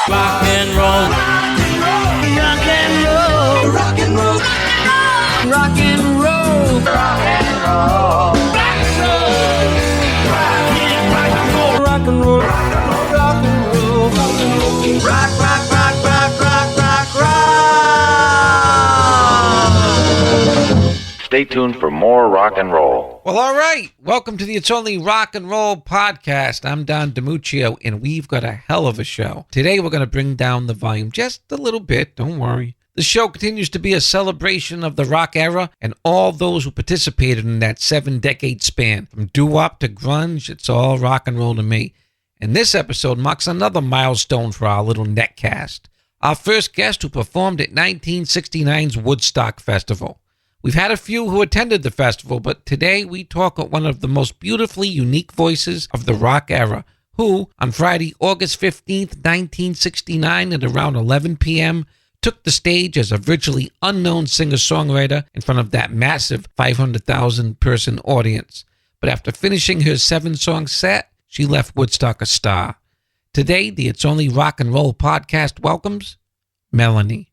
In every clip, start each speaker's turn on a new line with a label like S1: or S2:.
S1: Rock and roll. Rock and roll. Rock and roll. Rock and roll. Rock and roll. Rock and roll. Rock and roll. Rock and roll. Rock and roll. Rock, rock, rock, rock, rock, rock, rock.
S2: Stay tuned for more rock and roll.
S3: Well, all right. Welcome to the It's Only Rock and Roll podcast. I'm Don 𝗵𝘃𝗹𝗹, and we've got a hell of a show. Today, we're going to bring down the volume just a little bit. Don't worry. The show continues to be a celebration of the rock era and all those who participated in that 7-decade span. From doo-wop to grunge, it's all rock and roll to me. And this episode marks another milestone for our little netcast. Our first guest who performed at 1969's Woodstock Festival. We've had a few who attended the festival, but today we talk with one of the most beautifully unique voices of the rock era, who, on Friday, August 15th, 1969, at around 11 p.m., took the stage as a virtually unknown singer-songwriter in front of that massive 500,000-person audience. But after finishing her 7-song set, she left Woodstock a star. Today, the It's Only Rock and Roll podcast welcomes Melanie.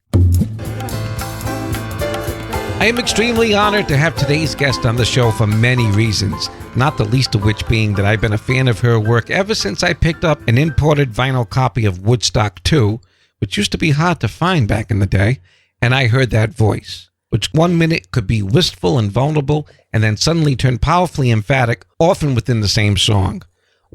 S3: I am extremely honored to have today's guest on the show for many reasons, not the least of which being that I've been a fan of her work ever since I picked up an imported vinyl copy of Woodstock 2, which used to be hard to find back in the day, and I heard that voice, which 1 minute could be wistful and vulnerable, and then suddenly turn powerfully emphatic, often within the same song.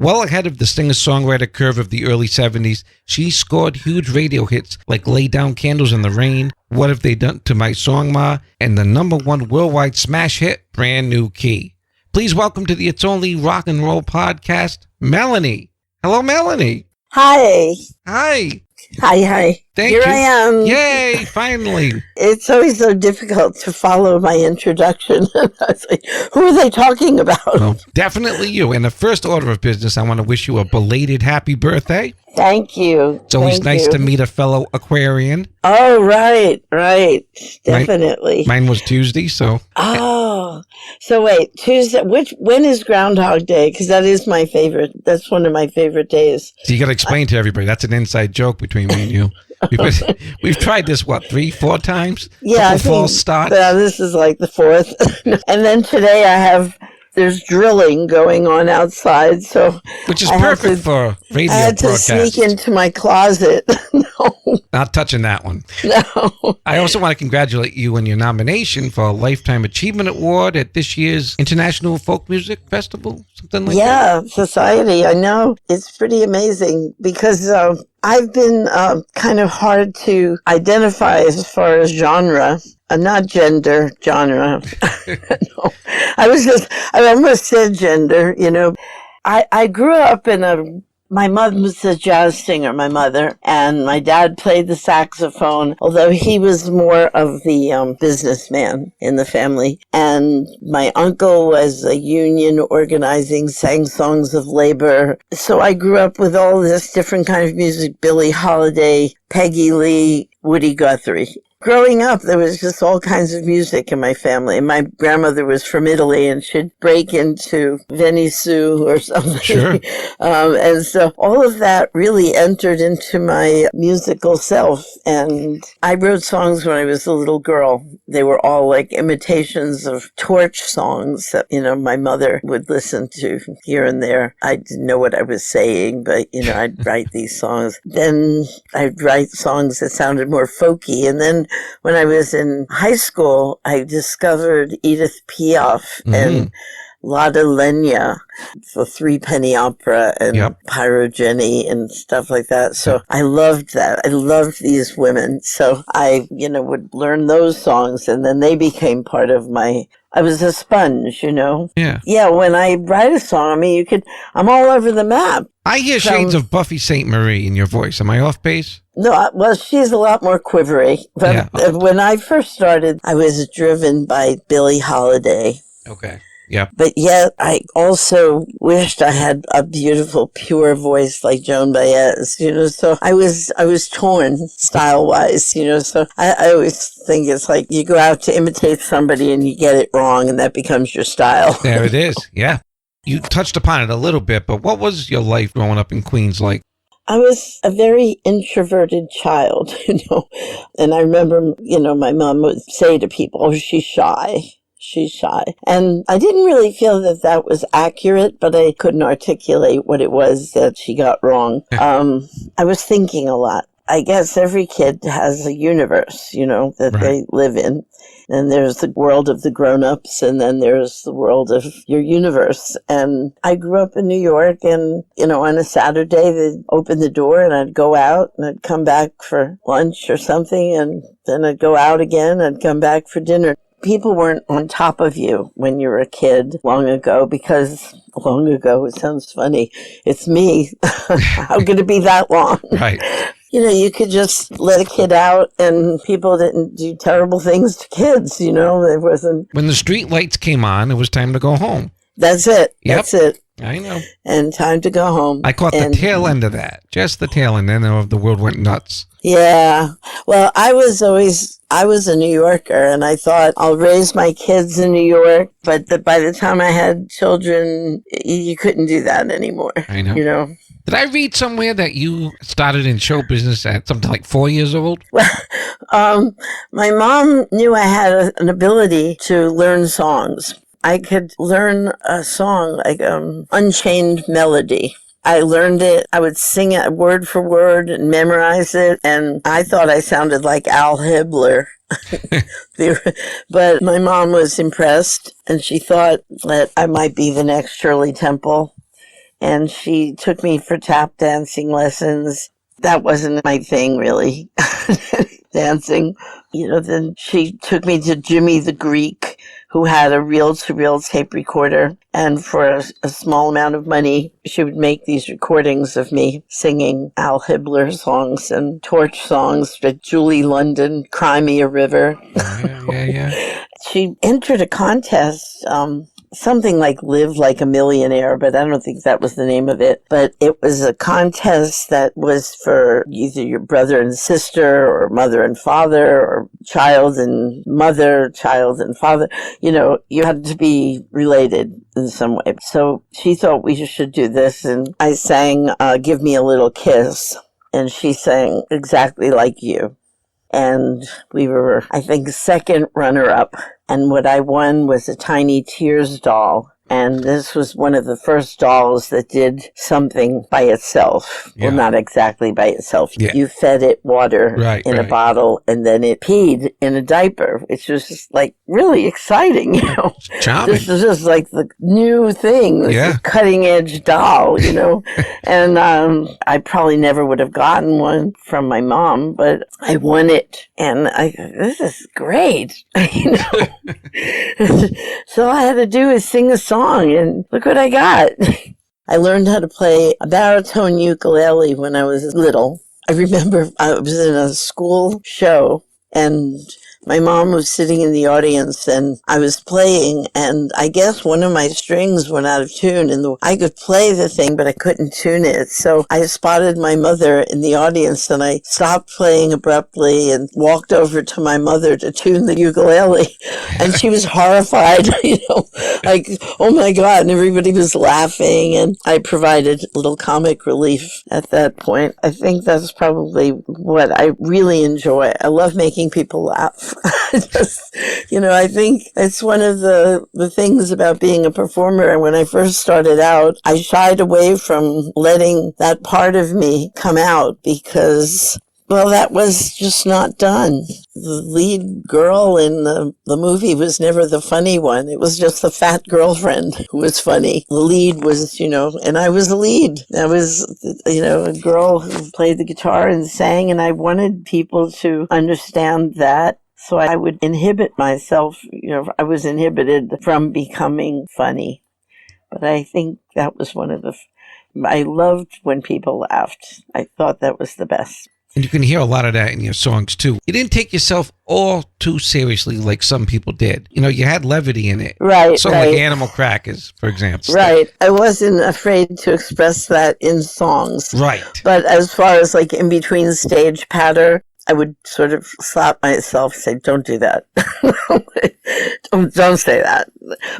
S3: Well ahead of the singer-songwriter curve of the early 70s, she scored huge radio hits like Lay Down Candles in the Rain, What Have They Done to My Song Ma, and the #1 worldwide smash hit, Brand New Key. Please welcome to the It's Only Rock and Roll podcast, Melanie. Hello, Melanie.
S4: Hi.
S3: Hi.
S4: Hi.
S3: Thank
S4: Here
S3: you.
S4: I am.
S3: Yay, finally.
S4: It's always so difficult to follow my introduction. I was like, who are they talking about?
S3: Well, definitely you. In the first order of business, I want to wish you a belated happy birthday.
S4: Thank you.
S3: It's always nice to meet a fellow Aquarian.
S4: Oh, right. Definitely.
S3: Mine was Tuesday, so.
S4: Oh, so wait, Tuesday, when is Groundhog Day? Because that is my favorite. That's one of my favorite days.
S3: So you got to explain to everybody. That's an inside joke between me and you. We've tried this, 3-4 times?
S4: Yeah, I think
S3: false starts.
S4: This is like the fourth. And then today there's drilling going on outside, so
S3: which is perfect for radio
S4: I had to
S3: broadcasts.
S4: sneak into my closet. No.
S3: Not touching that one.
S4: No.
S3: I also want to congratulate you on your nomination for a Lifetime Achievement Award at this year's International Folk Music Festival, something like that.
S4: Yeah, Society. I know. It's pretty amazing because I've been kind of hard to identify as far as genre. Not gender, genre. No. I almost said gender, you know. I grew up my mother was a jazz singer, my mother, and my dad played the saxophone, although he was more of the businessman in the family. And my uncle was a union organizing, sang songs of labor. So I grew up with all this different kind of music, Billie Holiday, Peggy Lee, Woody Guthrie. Growing up, there was just all kinds of music in my family. My grandmother was from Italy, and she'd break into 𝗵𝘃𝗶𝗴𝗵𝘁 or something.
S3: Sure.
S4: And so all of that really entered into my musical self. And I wrote songs when I was a little girl. They were all like imitations of torch songs that, my mother would listen to here and there. I didn't know what I was saying, but, I'd write these songs. Then I'd write songs that sounded more folky. And then when I was in high school, I discovered 𝗙𝗂𝗶𝗁 and Lada Lenya, the 3-penny opera and Pyrogeny and stuff like that. So I loved that. I loved these women. So I, would learn those songs, and then they became part of I was a sponge,
S3: Yeah.
S4: Yeah, when I write a song, I'm all over the map.
S3: I hear shades of Buffy St. Marie in your voice. Am I off base?
S4: No, well, she's a lot more quivery. But when I first started, I was driven by Billie Holiday.
S3: Okay. Yeah.
S4: But yet, I also wished I had a beautiful, pure voice like Joan Baez, so I was torn style-wise, so I always think it's like you go out to imitate somebody and you get it wrong, and that becomes your style.
S3: There it is. Yeah. You touched upon it a little bit, but what was your life growing up in Queens like?
S4: I was a very introverted child, and I remember, my mom would say to people, oh, she's shy. She's shy. And I didn't really feel that that was accurate, but I couldn't articulate what it was that she got wrong. I was thinking a lot. I guess every kid has a universe, that
S3: Right.
S4: they live in. And there's the world of the grown-ups, and then there's the world of your universe. And I grew up in New York, and, on a Saturday, they'd open the door, and I'd go out, and I'd come back for lunch or something, and then I'd go out again, I'd come back for dinner. People weren't on top of you when you were a kid long ago, because long ago, it sounds funny. It's me. How could it be that long?
S3: Right.
S4: You could just let a kid out, and people didn't do terrible things to kids, It wasn't.
S3: When the street lights came on, it was time to go home.
S4: That's it.
S3: Yep.
S4: That's it.
S3: I know.
S4: And time to go home.
S3: I caught the tail end of that. Just the tail end. Then the world went nuts.
S4: Yeah. Well, I was a New Yorker, and I thought I'll raise my kids in New York. But by the time I had children, you couldn't do that anymore.
S3: I know. Did I read somewhere that you started in show business at something like 4 years old?
S4: Well, my mom knew I had an ability to learn songs. I could learn a song like Unchained Melody. I learned it. I would sing it word for word and memorize it. And I thought I sounded like 𝗷𝗃𝗃𝗃. But my mom was impressed, and she thought that I might be the next Shirley Temple. And she took me for tap dancing lessons. That wasn't my thing, really, dancing. Then she took me to Jimmy the Greek, who had a reel-to-reel tape recorder. And for a small amount of money, she would make these recordings of me singing 𝗷𝗃𝗃𝗃 songs and torch songs with Julie London, Cry Me a River.
S3: Yeah.
S4: She entered a contest, something like Live Like a Millionaire, but I don't think that was the name of it. But it was a contest that was for either your brother and sister, or mother and father, or child and mother, child and father. You had to be related in some way. So she thought we should do this, and I sang Give Me a Little Kiss, and she sang Exactly Like You. And we were, I think, second runner-up. And what I won was a Tiny Tears doll. And this was one of the first dolls that did something by itself.
S3: Yeah.
S4: Well, not exactly by itself.
S3: Yeah.
S4: You fed it water in a bottle, and then it peed in a diaper, which was just like really exciting,
S3: Charming.
S4: This is just like the new thing, this cutting edge doll, And I probably never would have gotten one from my mom, but I won it, and this is great, So all I had to do is sing a song, and look what I got. I learned how to play a baritone ukulele when I was little. I remember I was in a school show, and my mom was sitting in the audience, and I was playing, and I guess one of my strings went out of tune, and I could play the thing, but I couldn't tune it. So I spotted my mother in the audience, and I stopped playing abruptly and walked over to my mother to tune the ukulele. And she was horrified, like, oh my God. And everybody was laughing, and I provided a little comic relief at that point. I think that's probably what I really enjoy. I love making people laugh. I think it's one of the things about being a performer. And when I first started out, I shied away from letting that part of me come out because, well, that was just not done. The lead girl in the movie was never the funny one. It was just the fat girlfriend who was funny. The lead was, and I was the lead. I was, a girl who played the guitar and sang, and I wanted people to understand that. So I would inhibit myself, I was inhibited from becoming funny. But I think that was one of I loved when people laughed. I thought that was the best.
S3: And you can hear a lot of that in your songs, too. You didn't take yourself all too seriously like some people did. You had levity in it.
S4: Right,
S3: So like Animal Crackers, for example.
S4: Right. I wasn't afraid to express that in songs.
S3: Right.
S4: But as far as like in between stage patter, I would sort of slap myself, say, don't do that. don't say that.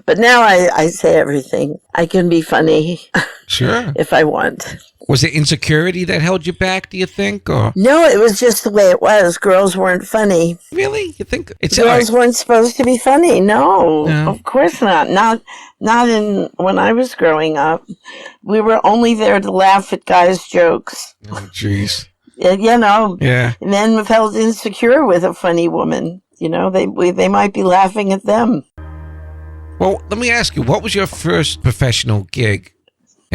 S4: But now I say everything. I can be funny.
S3: Sure.
S4: If I want.
S3: Was it insecurity that held you back, do you think? Or
S4: No, it was just the way it was. Girls weren't funny.
S3: really? You think it's
S4: Girls weren't supposed to be funny. No,
S3: No.
S4: of course not. Not in when I was growing up. We were only there to laugh at guys' jokes.
S3: Oh, jeez.
S4: You know,
S3: Yeah.
S4: men felt insecure with a funny woman. You know, they might be laughing at them.
S3: Well, let me ask you, what was your first professional gig?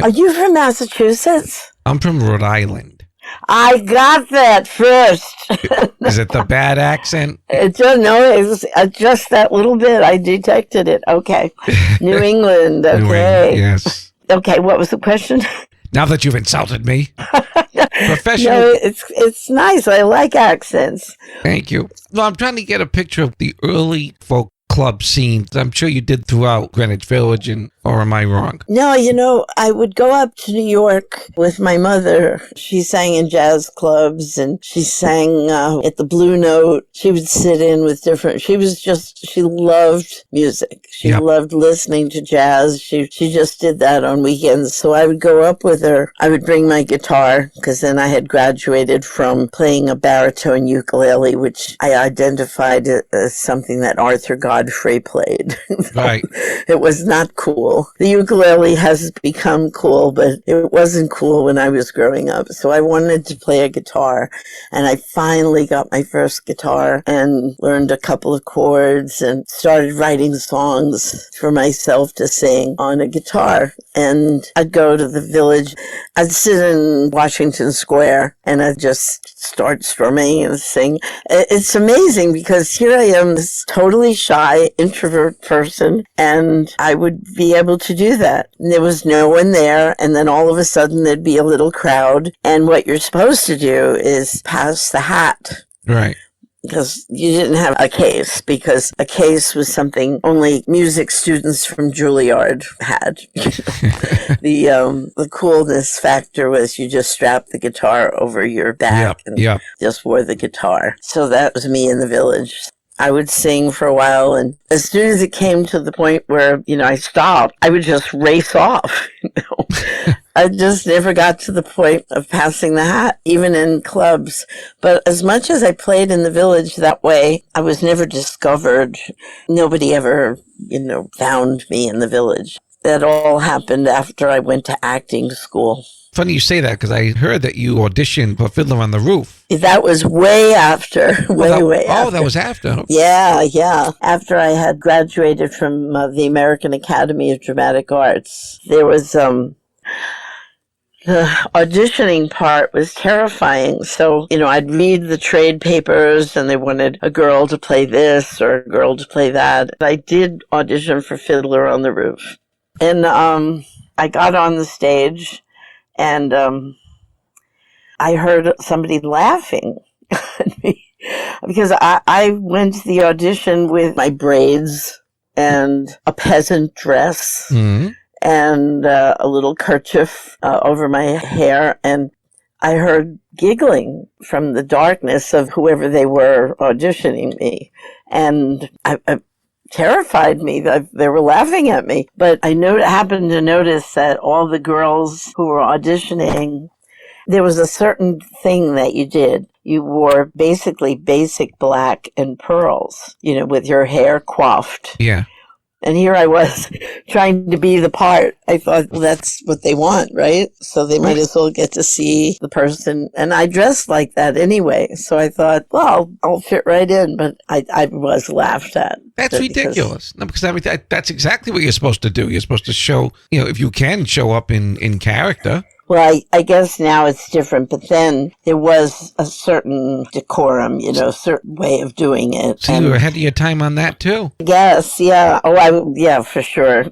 S4: Are you from Massachusetts?
S3: I'm from Rhode Island.
S4: I got that first.
S3: Is it the bad accent?
S4: It was just that little bit. I detected it. Okay. New England. Okay.
S3: New England, yes.
S4: Okay, what was the question?
S3: Now that you've insulted me. Professional.
S4: No, it's nice. I like accents.
S3: Thank you. No, I'm trying to get a picture of the early folk club scenes. I'm sure you did throughout Greenwich Village, or am I wrong?
S4: No, you know, I would go up to New York with my mother. She sang in jazz clubs and she sang at the Blue Note. She would sit in with she loved music. She loved listening to jazz. She just did that on weekends. So I would go up with her. I would bring my guitar because then I had graduated from playing a baritone ukulele, which I identified as something that Arthur Godfrey played.
S3: Right.
S4: It was not cool. The ukulele has become cool, but it wasn't cool when I was growing up. So I wanted to play a guitar, and I finally got my first guitar and learned a couple of chords and started writing songs for myself to sing on a guitar. And I'd go to the village. I'd sit in Washington Square and I'd just start strumming and sing. It's amazing because here I am, this totally shy introvert person, and I would be able to do that. And there was no one there, and then all of a sudden there'd be a little crowd, and what you're supposed to do is pass the hat.
S3: Right.
S4: Because you didn't have a case, because a case was something only music students from Juilliard had. The coolness factor was you just strapped the guitar over your back and just wore the guitar. So that was me in the village. I would sing for a while, and as soon as it came to the point where, I stopped, I would just race off. I just never got to the point of passing the hat, even in clubs. But as much as I played in the village that way, I was never discovered. Nobody ever, found me in the village. That all happened after I went to acting school.
S3: Funny you say that, because I heard that you auditioned for Fiddler on the Roof.
S4: That was way after. Way after.
S3: Oh, that was after.
S4: Yeah. After I had graduated from the American Academy of Dramatic Arts, there was the auditioning part was terrifying. So, I'd read the trade papers and they wanted a girl to play this or a girl to play that. I did audition for Fiddler on the Roof. And I got on the stage. And I heard somebody laughing at me because I went to the audition with my braids and a peasant dress and a little kerchief over my hair. And I heard giggling from the darkness of whoever they were auditioning me. And I terrified me that they were laughing at me. But I happened to notice that all the girls who were auditioning, there was a certain thing that you did. You wore basically basic black and pearls, with your hair coiffed.
S3: Yeah.
S4: And here I was trying to be the part. I thought, well, that's what they want, right? So they might as well get to see the person. And I dressed like that anyway. So I thought, well, I'll fit right in. But I was laughed at.
S3: That's ridiculous. No, because that's exactly what you're supposed to do. You're supposed to show, if you can show up in character.
S4: Well, I guess now it's different, but then there was a certain decorum, a certain way of doing it.
S3: So you were ahead of your time on that too?
S4: Yes, yeah. Oh, for sure.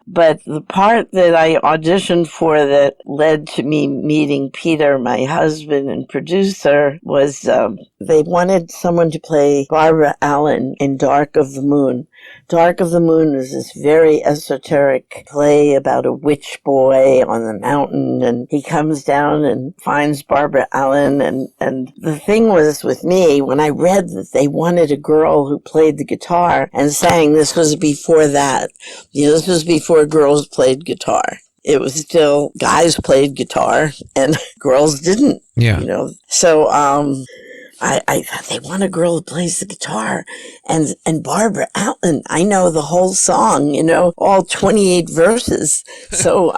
S4: But the part that I auditioned for that led to me meeting Peter, my husband and producer, was they wanted someone to play Barbara Allen in Dark of the Moon. Dark of the Moon was this very esoteric play about a witch boy on the mountain curtain, and he comes down and finds Barbara Allen. And the thing was with me, when I read that they wanted a girl who played the guitar and sang, this was before that. This was before girls played guitar. It was still guys played guitar and girls didn't.
S3: Yeah.
S4: So I thought they want a girl who plays the guitar, and Barbara Allen, I know the whole song, all 28 verses. So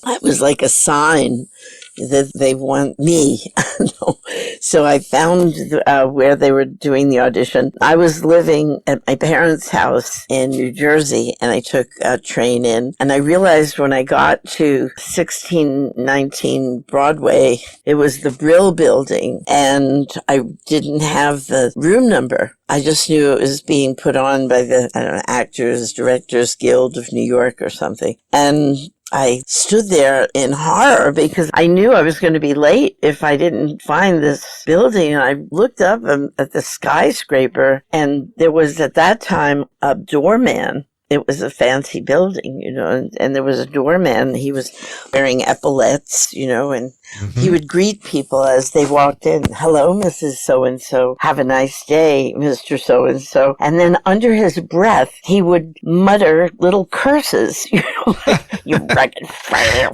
S4: that was like a sign that they want me. So I found where they were doing the audition. I was living at my parents' house in New Jersey, and I took a train in, and I realized when I got to 1619 Broadway, it was the Brill Building, and I didn't have the room number. I just knew it was being put on by the, Actors, Directors Guild of New York or something. And I stood there in horror because I knew I was going to be late if I didn't find this building. And I looked up at the skyscraper, and there was at that time a doorman. It was a fancy building, and there was a doorman. He was wearing epaulets, and he would greet people as they walked in. Hello, Mrs. So-and-so. Have a nice day, Mr. So-and-so. And then under his breath, he would mutter little curses, like, you rugged failure.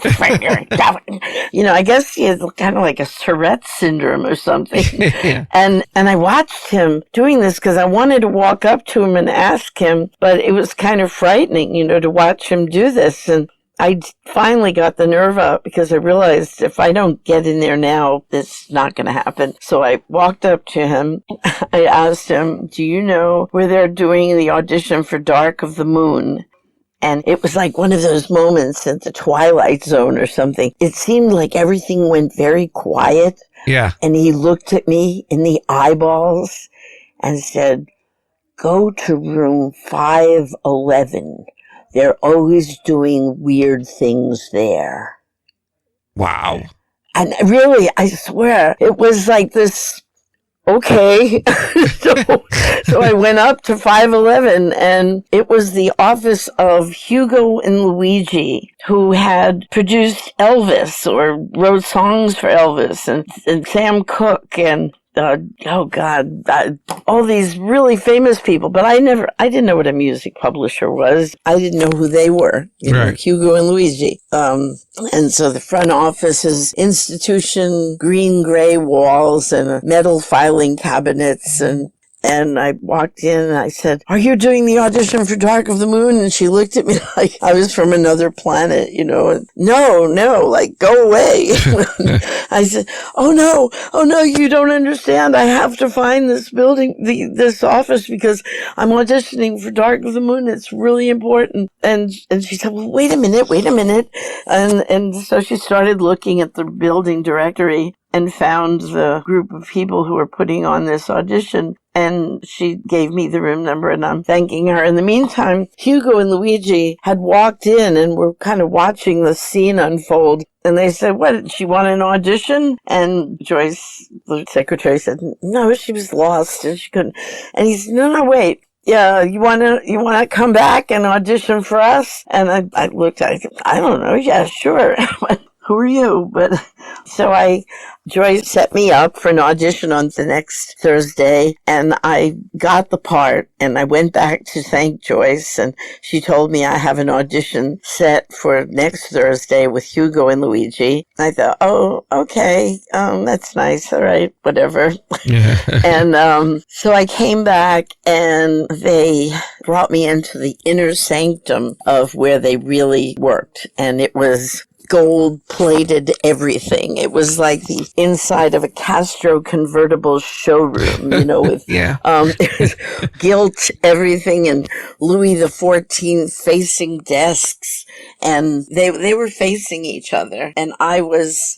S4: I guess he had kind of like a Tourette's syndrome or something.
S3: Yeah.
S4: And I watched him doing this because I wanted to walk up to him and ask him, but it was kind of frightening, to watch him do this. And I finally got the nerve up because I realized if I don't get in there now, it's not going to happen. So I walked up to him. I asked him, do you know where they're doing the audition for Dark of the Moon? And it was like one of those moments at the Twilight Zone or something. It seemed like everything went very quiet.
S3: Yeah.
S4: And he looked at me in the eyeballs and said, go to room 511. They're always doing weird things there.
S3: Wow.
S4: And really, I swear, it was like this, okay. So I went up to 511, and it was the office of Hugo and Luigi, who had produced Elvis or wrote songs for Elvis, and Sam Cooke, and all these really famous people, but I didn't know what a music publisher was. I didn't know who they were,
S3: Right.
S4: Hugo and Luigi. And so the front office is institution, green-gray walls and metal filing cabinets, and I walked in and I said, are you doing the audition for Dark of the Moon? And she looked at me like I was from another planet, and no, like, go away. I said, oh no, you don't understand. I have to find this building, this office, because I'm auditioning for Dark of the Moon. It's really important. And she said, well, wait a minute. And so she started looking at the building directory and found the group of people who were putting on this audition. And she gave me the room number, and I'm thanking her. In the meantime, Hugo and Luigi had walked in and were kind of watching the scene unfold. And they said, what, did she want an audition? And Joyce, the secretary, said, no, she was lost and she couldn't. And he said, no, wait. Yeah, you want to come back and audition for us? And I looked at it, I don't know. Yeah, sure. Who are you? But so Joyce set me up for an audition on the next Thursday, and I got the part, and I went back to thank Joyce, and she told me I have an audition set for next Thursday with Hugo and Luigi. I thought, oh, okay, that's nice, all right, whatever.
S3: Yeah.
S4: And so I came back, and they brought me into the inner sanctum of where they really worked, and it was gold-plated everything. It was like the inside of a Castro convertible showroom, with it was gilt everything, and Louis XIV facing desks, and they were facing each other, and I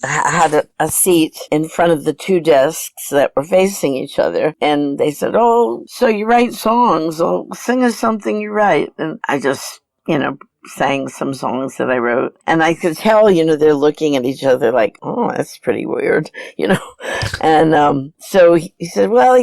S4: had a seat in front of the two desks that were facing each other, and they said, oh, so you write songs? Oh, sing us something you write. And I just sang some songs that I wrote. And I could tell, they're looking at each other like, oh, that's pretty weird, And so he said, well,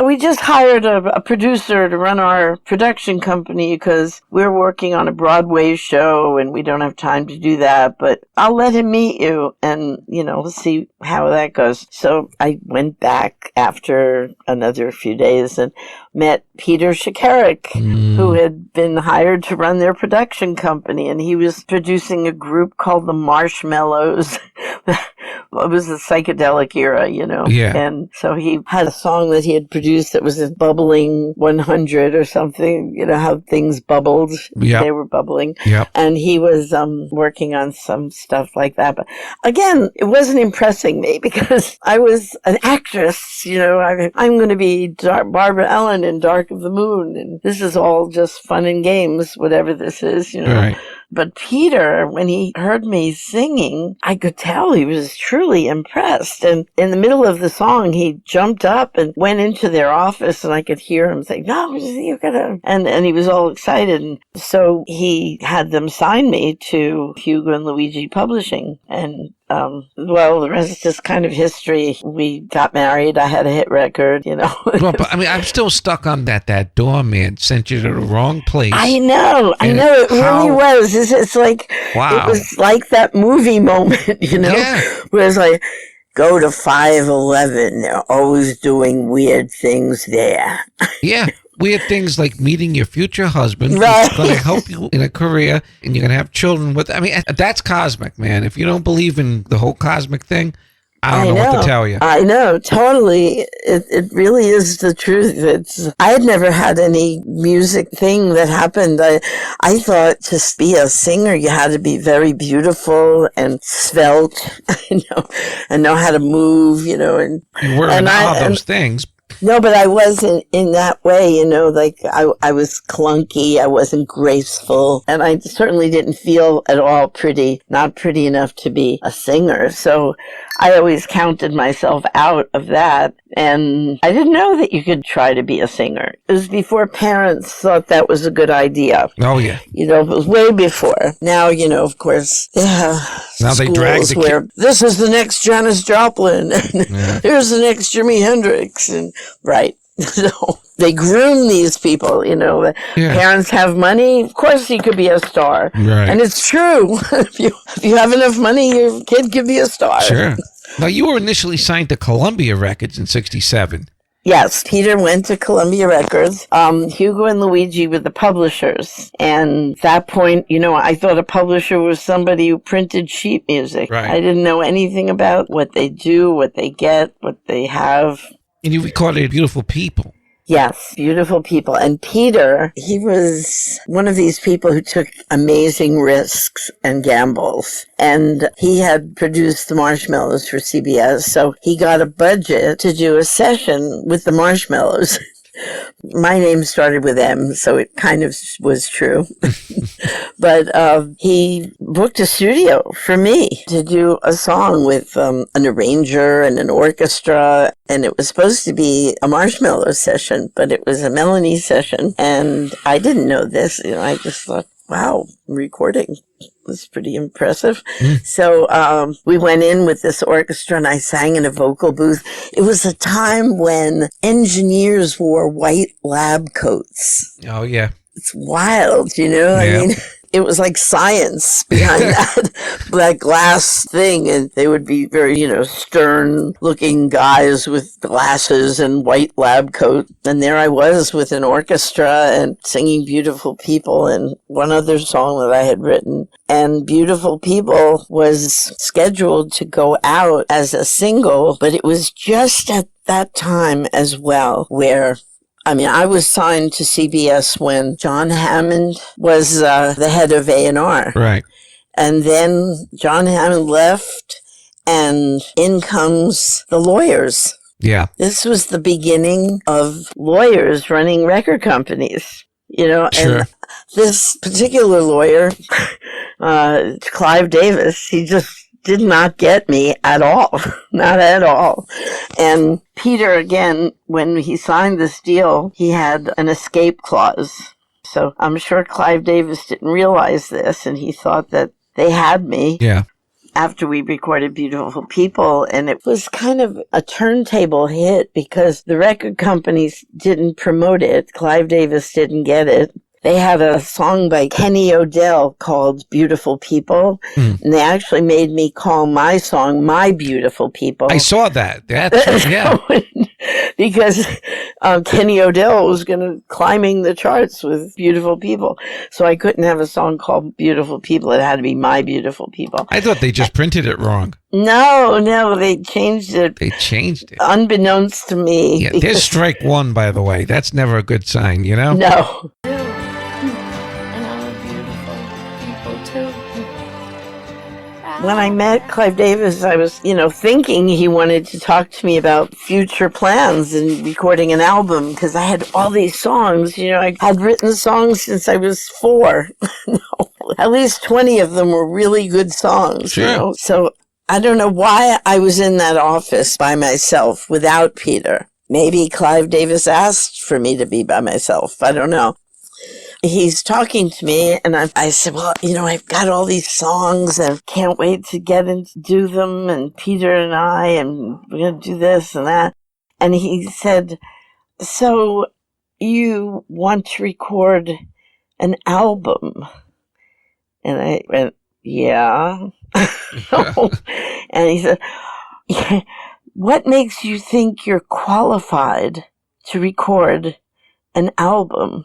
S4: we just hired a producer to run our production company because we're working on a Broadway show and we don't have time to do that. But I'll let him meet you and, we'll see how that goes. So I went back after another few days and met 𝗙𝗃𝗧𝗃, who had been hired to run their production company, and he was producing a group called the 𝗵𝘃𝗶𝗵𝘁. It was the psychedelic era,
S3: Yeah.
S4: And so he had a song that he had produced that was a bubbling 100 or something, how things bubbled.
S3: Yep.
S4: They were bubbling.
S3: Yep.
S4: And he was working on some stuff like that. But again, it wasn't impressing me because I was an actress, I'm going to be Barbara Ellen in Dark of the Moon. And this is all just fun and games, whatever this is,
S3: Right.
S4: But Peter, when he heard me singing, I could tell he was truly impressed. And in the middle of the song, he jumped up and went into their office, and I could hear him say, no, you gotta, and he was all excited. And so he had them sign me to Hugo and Luigi Publishing. And well, the rest is kind of history. We got married. I had a hit record,
S3: Well, but I'm still stuck on that doorman sent you to the wrong place.
S4: I know. It really was. It's like,
S3: wow.
S4: It was like that movie moment,
S3: Yeah.
S4: where it's like, go to 511. They're always doing weird things there.
S3: Yeah. Weird things like meeting your future husband,
S4: right.
S3: who's going to help you in a career, and you're going to have children with. That's cosmic, man. If you don't believe in the whole cosmic thing, I don't know what to tell you.
S4: I know, totally. It really is the truth. I had never had any music thing that happened. I thought to be a singer, you had to be very beautiful and svelte, and know how to move, and
S3: you were in all those things.
S4: No, but I wasn't in that way, like I was clunky, I wasn't graceful, and I certainly didn't feel at all not pretty enough to be a singer. So I always counted myself out of that, and I didn't know that you could try to be a singer. It was before parents thought that was a good idea.
S3: Oh, yeah.
S4: It was way before. Now, of course,
S3: now they drag the
S4: where this is the next Janice Joplin, and here's the next Jimi Hendrix, and right. So they groom these people, Parents have money, of course you could be a star.
S3: Right.
S4: And it's true. If you have enough money, your kid could be a star.
S3: Sure. Now, you were initially signed to Columbia Records in '67.
S4: Yes, Peter went to Columbia Records. Hugo and Luigi were the publishers. And at that point, I thought a publisher was somebody who printed sheet music.
S3: Right.
S4: I didn't know anything about what they do, what they get, what they have.
S3: And you recorded Beautiful People.
S4: Yes, beautiful people. And Peter, he was one of these people who took amazing risks and gambles. And he had produced the Marshmallows for CBS, so he got a budget to do a session with the Marshmallows. My name started with M, so it kind of was true. But he booked a studio for me to do a song with an arranger and an orchestra, and it was supposed to be a Marshmallow session, but it was a Melanie session, and I didn't know this. I just thought, wow, recording was pretty impressive. So we went in with this orchestra, and I sang in a vocal booth. It was a time when engineers wore white lab coats.
S3: Oh, yeah.
S4: It's wild,
S3: Yeah.
S4: I mean, it was like science behind that glass thing. And they would be very, stern looking guys with glasses and white lab coat. And there I was with an orchestra and singing Beautiful People and one other song that I had written. And Beautiful People was scheduled to go out as a single, but it was just at that time as well where I was signed to CBS when John Hammond was the head of A&R.
S3: Right.
S4: And then John Hammond left, and in comes the lawyers.
S3: Yeah.
S4: This was the beginning of lawyers running record companies,
S3: Sure.
S4: And this particular lawyer, Clive Davis, he just did not get me at all. Not at all. And Peter, again, when he signed this deal, he had an escape clause. So I'm sure Clive Davis didn't realize this, and he thought that they had me.
S3: Yeah.
S4: After we recorded Beautiful People, and it was kind of a turntable hit because the record companies didn't promote it. Clive Davis didn't get it. They had a song by 𝗀𝗄𝗃𝗍 called Beautiful People, and they actually made me call my song My Beautiful People.
S3: I saw that. Yeah.
S4: Because 𝗀𝗄𝗃𝗍 was climbing the charts with Beautiful People. So I couldn't have a song called Beautiful People. It had to be My Beautiful People.
S3: I thought they just printed it wrong.
S4: No, they changed it.
S3: They changed it.
S4: Unbeknownst to me.
S3: Yeah, there's strike one, by the way. That's never a good sign, you know?
S4: No. When I met Clive Davis, I was, thinking he wanted to talk to me about future plans and recording an album because I had all these songs. I had written songs since I was 4. At least 20 of them were really good songs.
S3: Sure.
S4: So I don't know why I was in that office by myself without Peter. Maybe Clive Davis asked for me to be by myself. I don't know. He's talking to me, and I said, well, I've got all these songs and can't wait to get in to do them, and Peter and we're going to do this and that. And he said, so you want to record an album? And I went, yeah. And he said, yeah, what makes you think you're qualified to record an album?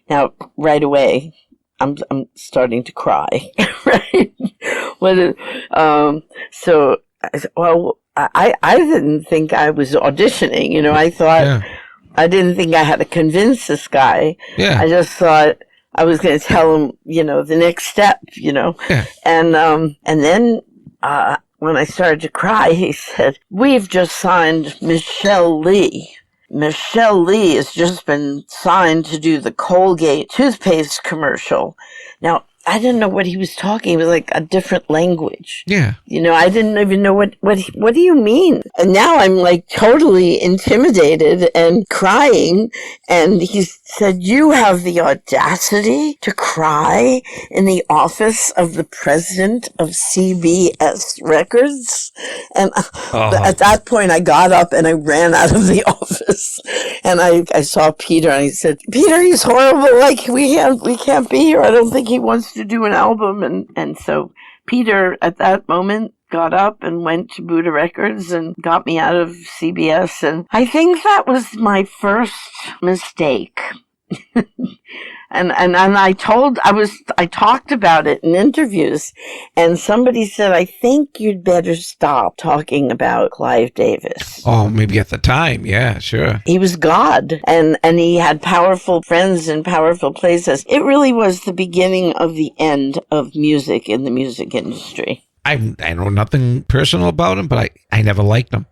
S4: Now, right away, I'm starting to cry, right? So I said, well, I didn't think I was auditioning. I thought I didn't think I had to convince this guy.
S3: Yeah.
S4: I just thought I was going to tell him, the next step.
S3: Yeah.
S4: And then when I started to cry, he said, "We've just signed Michelle Lee." Michelle Lee has just been signed to do the Colgate toothpaste commercial. Now, I didn't know what he was talking. It was like a different language.
S3: Yeah.
S4: I didn't even know what do you mean? And now I'm like totally intimidated and crying. And he said, you have the audacity to cry in the office of the president of CBS Records? And at that point, I got up and I ran out of the office. And I saw Peter and I said, Peter, he's horrible. Like, we can't be here. I don't think he wants to do an album. And so Peter at that moment got up and went to Buddha Records and got me out of CBS. And I think that was my first mistake. And I talked about it in interviews, and somebody said, I think you'd better stop talking about Clive Davis.
S3: Oh, maybe at the time. Yeah, sure.
S4: He was God, and he had powerful friends in powerful places. It really was the beginning of the end of music in the music industry.
S3: I know nothing personal about him, but I never liked him.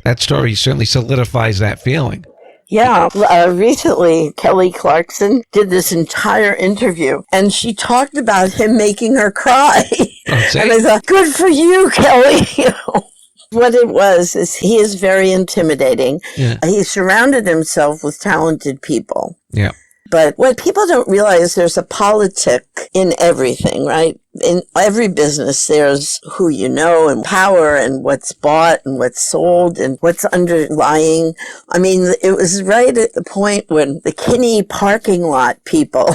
S3: That story certainly solidifies that feeling.
S4: Yeah, recently Kelly Clarkson did this entire interview, and she talked about him making her cry. And I thought, good for you, Kelly. What it was is he is very intimidating.
S3: Yeah.
S4: He surrounded himself with talented people.
S3: Yeah.
S4: But what people don't realize, there's a politic in everything, right? In every business, there's who you know and power and what's bought and what's sold and what's underlying. I mean, it was right at the point when the Kinney parking lot people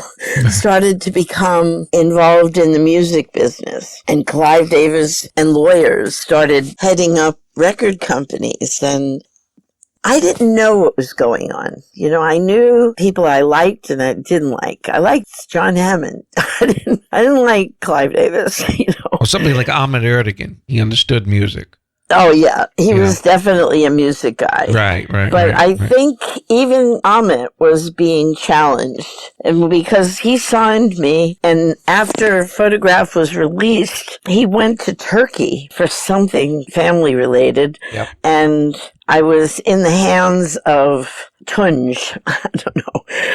S4: started to become involved in the music business. And Clive Davis and lawyers started heading up record companies, and I didn't know what was going on. I knew people I liked and I didn't like. I liked John Hammond. I didn't like Clive Davis,
S3: Or somebody like 𝗷𝗲𝗏. He understood music.
S4: Oh, yeah. He was definitely a music guy.
S3: Right.
S4: But I think even Amit was being challenged. And because he signed me, and after Photograph was released, he went to Turkey for something family-related.
S3: Yep.
S4: And I was in the hands of 𝗀𝗄𝗃𝗍.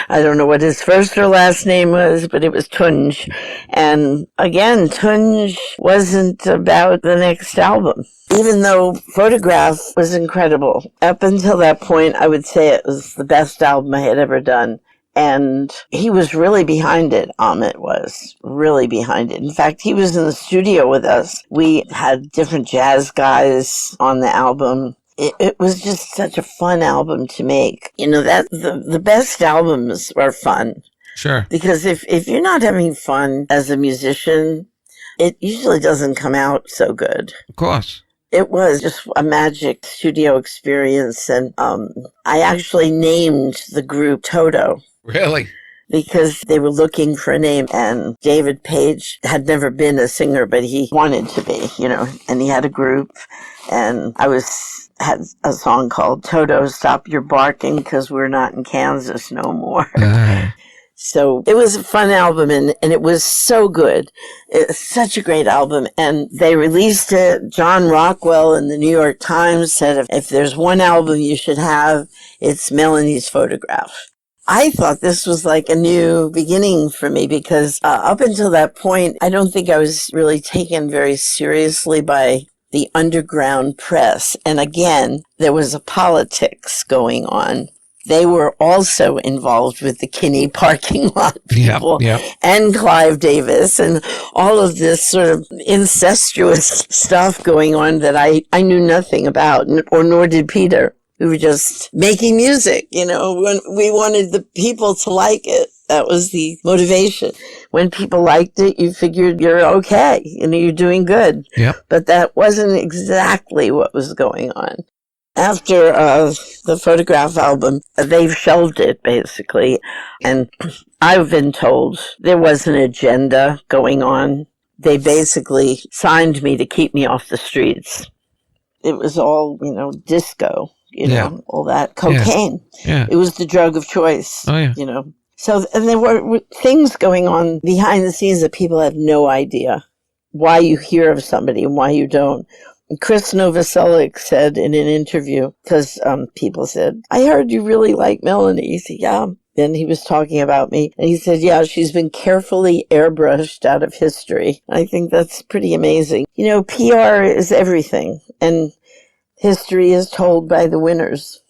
S4: I don't know what his first or last name was, but it was 𝗀𝗃𝗃𝗍. And again, 𝗀𝗃𝗃𝗍 wasn't about the next album. Even though Photograph was incredible, up until that point, I would say it was the best album I had ever done. And he was really behind it. Amit was really behind it. In fact, he was in the studio with us. We had different jazz guys on the album. It was just such a fun album to make. You know, that the best albums are fun.
S3: Sure.
S4: Because if you're not having fun as a musician, it usually doesn't come out so good.
S3: Of course.
S4: It was just a magic studio experience. And I actually named the group Toto.
S3: Really?
S4: Because they were looking for a name, and David Page had never been a singer, but he wanted to be, you know, and he had a group, and had a song called Toto, Stop Your Barking, because we're not in Kansas no more. So it was a fun album, and it was so good. It's such a great album, and they released it. John Rockwell in the New York Times said, if there's one album you should have, it's Melanie's Photograph. I thought this was like a new beginning for me because up until that point, I don't think I was really taken very seriously by the underground press. And again, there was a politics going on. They were also involved with the Kinney parking lot people and Clive Davis and all of this sort of incestuous stuff going on that I knew nothing about, or nor did Peter. We were just making music, you know, when we wanted the people to like it. That was the motivation. When people liked it, you figured you're okay, you know, you're doing good.
S3: Yep.
S4: But that wasn't exactly what was going on. After the Photograph album, they've shelved it, basically. And I've been told there was an agenda going on. They basically signed me to keep me off the streets. It was all, you know, disco. You know, all that cocaine.
S3: Yeah.
S4: It was the drug of choice.
S3: Oh, yeah.
S4: You know. So, and there were things going on behind the scenes that people have no idea why you hear of somebody and why you don't. And Chris Novoselic said in an interview, because people said, I heard you really like Melanie. He said, yeah. Then he was talking about me, and he said, yeah, she's been carefully airbrushed out of history. I think that's pretty amazing. You know, PR is everything. And history is told by the winners.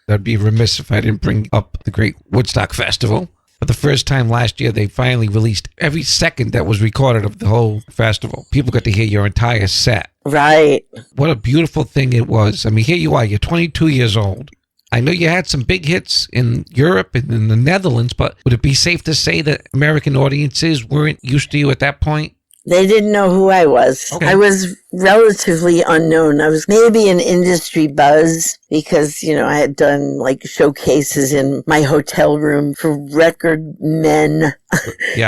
S3: That'd be remiss if I didn't bring up the great Woodstock Festival. For the first time last year, they finally released every second that was recorded of the whole festival. People got to hear your entire set.
S4: Right.
S3: What a beautiful thing it was. I mean, here you are, you're 22 years old. I know you had some big hits in Europe and in the Netherlands, but would it be safe to say that American audiences weren't used to you at that point?
S4: They didn't know who I was.
S3: Okay.
S4: I was relatively unknown. I was maybe an industry buzz because, you know, I had done like showcases in my hotel room for record men,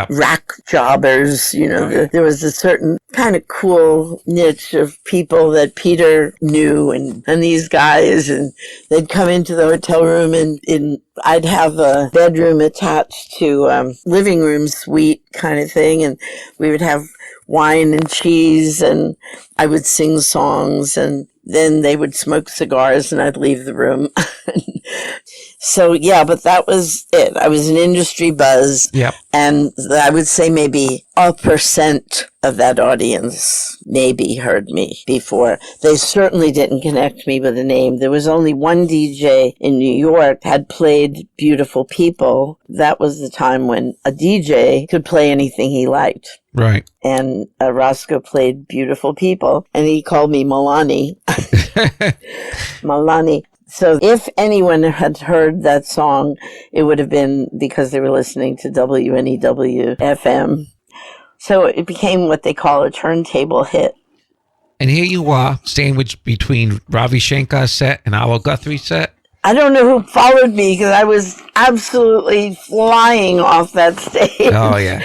S4: rack jobbers. You know, there was a certain kind of cool niche of people that Peter knew and these guys, and they'd come into the hotel room and I'd have a bedroom attached to living room suite kind of thing, and we would have wine and cheese, and I would sing songs, and then they would smoke cigars, and I'd leave the room. So, yeah, but that was it. I was an industry buzz, and I would say maybe 1% of that audience maybe heard me before. They certainly didn't connect me with a name. There was only one DJ in New York had played Beautiful People. That was the time when a DJ could play anything he liked.
S3: Right.
S4: And Roscoe played Beautiful People, and he called me Melanie. Melanie. So if anyone had heard that song, it would have been because they were listening to WNEW FM. So it became what they call a turntable hit.
S3: And here you are, sandwiched between Ravi Shankar's set and our Guthrie set.
S4: I don't know who followed me because I was absolutely flying off that stage.
S3: Oh, yeah.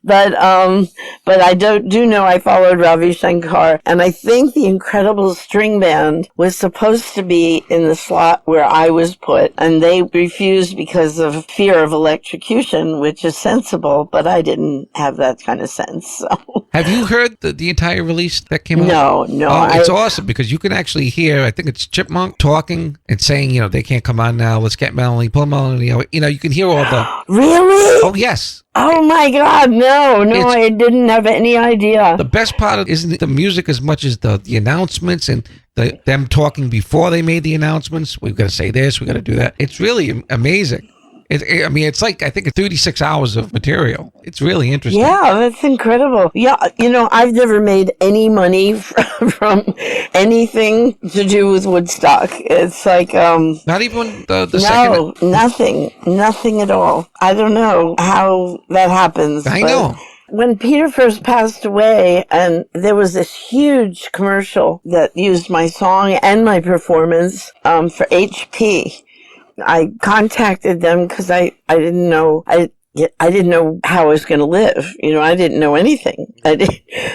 S4: But I do know I followed Ravi Shankar, and I think the Incredible String Band was supposed to be in the slot where I was put, and they refused because of fear of electrocution, which is sensible, but I didn't have that kind of sense. So.
S3: Have you heard the entire release that came out?
S4: No.
S3: Oh, it's awesome because you can actually hear, I think it's Chipmunk talking and saying, you know, they can't come on now, let's get Melanie, pull Melanie out. You know, you can hear all the...
S4: Really?
S3: Oh, yes.
S4: Oh my God, no, I didn't have any idea.
S3: The best part isn't the music as much as the announcements and them talking before they made the announcements. We've got to say this, we've got to do that. It's really amazing. I mean, it's like, I think it's 36 hours of material. It's really interesting.
S4: Yeah, that's incredible. Yeah, I've never made any money from anything to do with Woodstock. It's like,
S3: Not even the second.
S4: No, nothing at all. I don't know how that happens.
S3: I know.
S4: When Peter first passed away, and there was this huge commercial that used my song and my performance for HP, I contacted them because I didn't know I didn't know how I was going to live. I didn't know anything.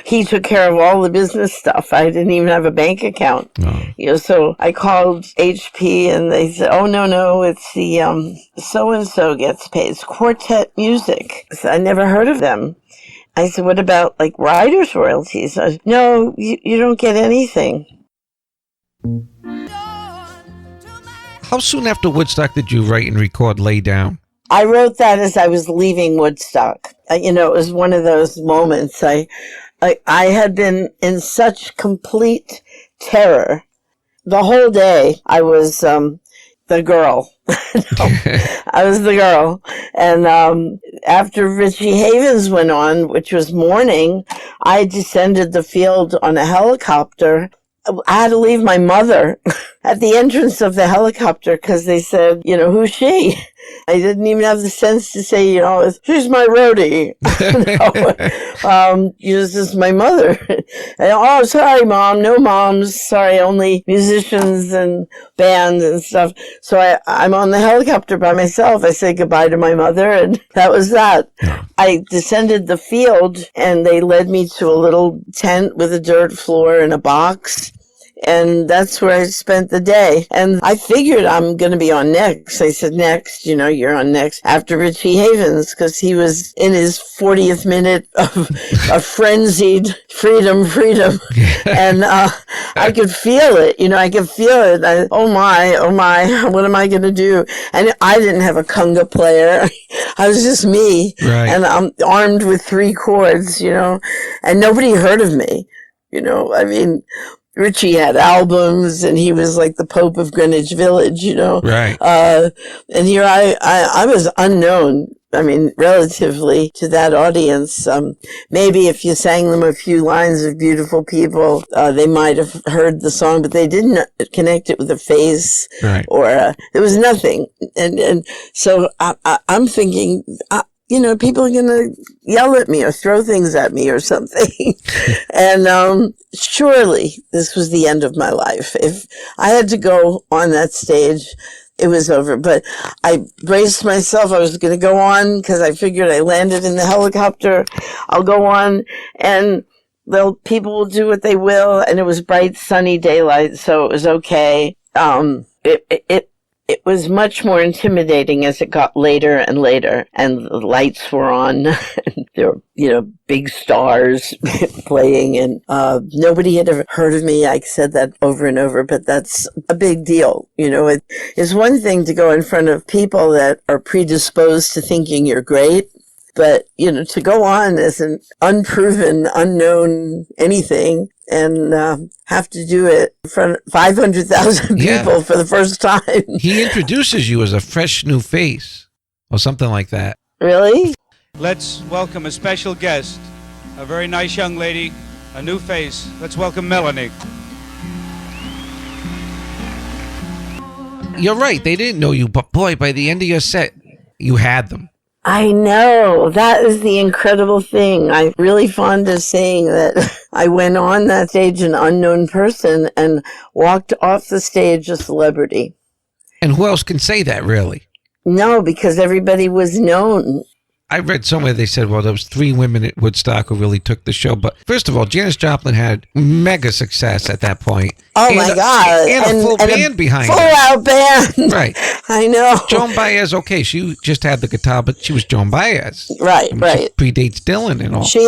S4: He took care of all the business stuff. I didn't even have a bank account.
S3: No.
S4: So I called HP and they said, "Oh, no, it's the so-and-so gets paid. It's Quartet Music." So I never heard of them. I said, "What about like writer's royalties?" I said, "No, you don't get anything."
S3: How soon after Woodstock did you write and record Lay Down?
S4: I wrote that as I was leaving Woodstock. It was one of those moments. I had been in such complete terror. The whole day I was the girl. I was the girl. And after 𝗲𝗂𝗶𝗁𝗃 Havens went on, which was morning, I descended the field on a helicopter. I had to leave my mother at the entrance of the helicopter because they said, "Who's she?" I didn't even have the sense to say, "She's my roadie." This is my mother. And, "Oh, sorry, Mom. No moms. Sorry, only musicians and bands and stuff." So I'm on the helicopter by myself. I said goodbye to my mother, and that was that.
S3: Yeah.
S4: I descended the field, and they led me to a little tent with a dirt floor and a box. And that's where I spent the day. And I figured I'm going to be on next. I said, "Next, you're on next after 𝗲𝗂𝗶𝗁𝗃 Havens," because he was in his 40th minute of a frenzied freedom. And I could feel it. I could feel it. Oh my, what am I going to do? And I didn't have a conga player. I was just me.
S3: Right.
S4: And I'm armed with 3 chords, and nobody heard of me. I mean, 𝗀𝗏𝗃 had albums, and he was like the Pope of Greenwich Village,
S3: Right.
S4: And here I was unknown. I mean, relatively to that audience. Maybe if you sang them a few lines of Beautiful People, they might have heard the song, but they didn't connect it with a face.
S3: Right.
S4: Or there was nothing. And so I'm thinking, people are going to yell at me or throw things at me or something. And surely this was the end of my life. If I had to go on that stage, it was over. But I braced myself. I was going to go on because I figured I landed in the helicopter. I'll go on, and people will do what they will. And it was bright, sunny daylight, so it was okay. It was much more intimidating as it got later and later, and the lights were on, and there were, big stars playing, and nobody had ever heard of me. I said that over and over, but that's a big deal. It's one thing to go in front of people that are predisposed to thinking you're great, but, to go on as an unproven, unknown anything, and have to do it in front of 500,000 people for the first time.
S3: He introduces you as a fresh new face or something like that.
S4: Really?
S5: Let's welcome a special guest, a very nice young lady, a new face. Let's welcome Melanie.
S3: You're right. They didn't know you, but boy, by the end of your set, you had them.
S4: I know. That is the incredible thing. I'm really fond of saying that I went on that stage an unknown person and walked off the stage a celebrity.
S3: And who else can say that, really?
S4: No, because everybody was known.
S3: I read somewhere they said, well, there was 3 women at Woodstock who really took the show. But first of all, Janice Joplin had mega success at that point.
S4: Oh, my God.
S3: And a full band behind her.
S4: Full-out band.
S3: Right.
S4: I know.
S3: 𝗀𝗡𝗋𝗃, okay, she just had the guitar, but she was 𝗀𝗡𝗋𝗃.
S4: Right,
S3: I mean,
S4: right.
S3: She predates Dylan and all.
S4: She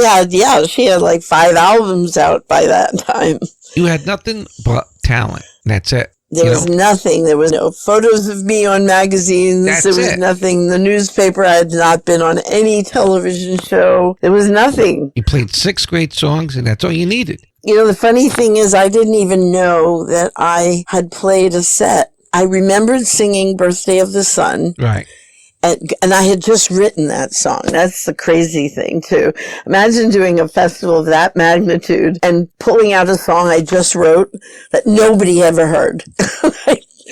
S4: had like 5 albums out by that time.
S3: You had nothing but talent. And that's it.
S4: There was nothing. There was no photos of me on magazines. There was nothing. The newspaper, I had not been on any television show. There was nothing.
S3: You played 6 great songs, and that's all you needed.
S4: The funny thing is, I didn't even know that I had played a set. I remembered singing Birthday of the Sun.
S3: Right.
S4: And I had just written that song. That's the crazy thing, too. Imagine doing a festival of that magnitude and pulling out a song I just wrote that nobody ever heard.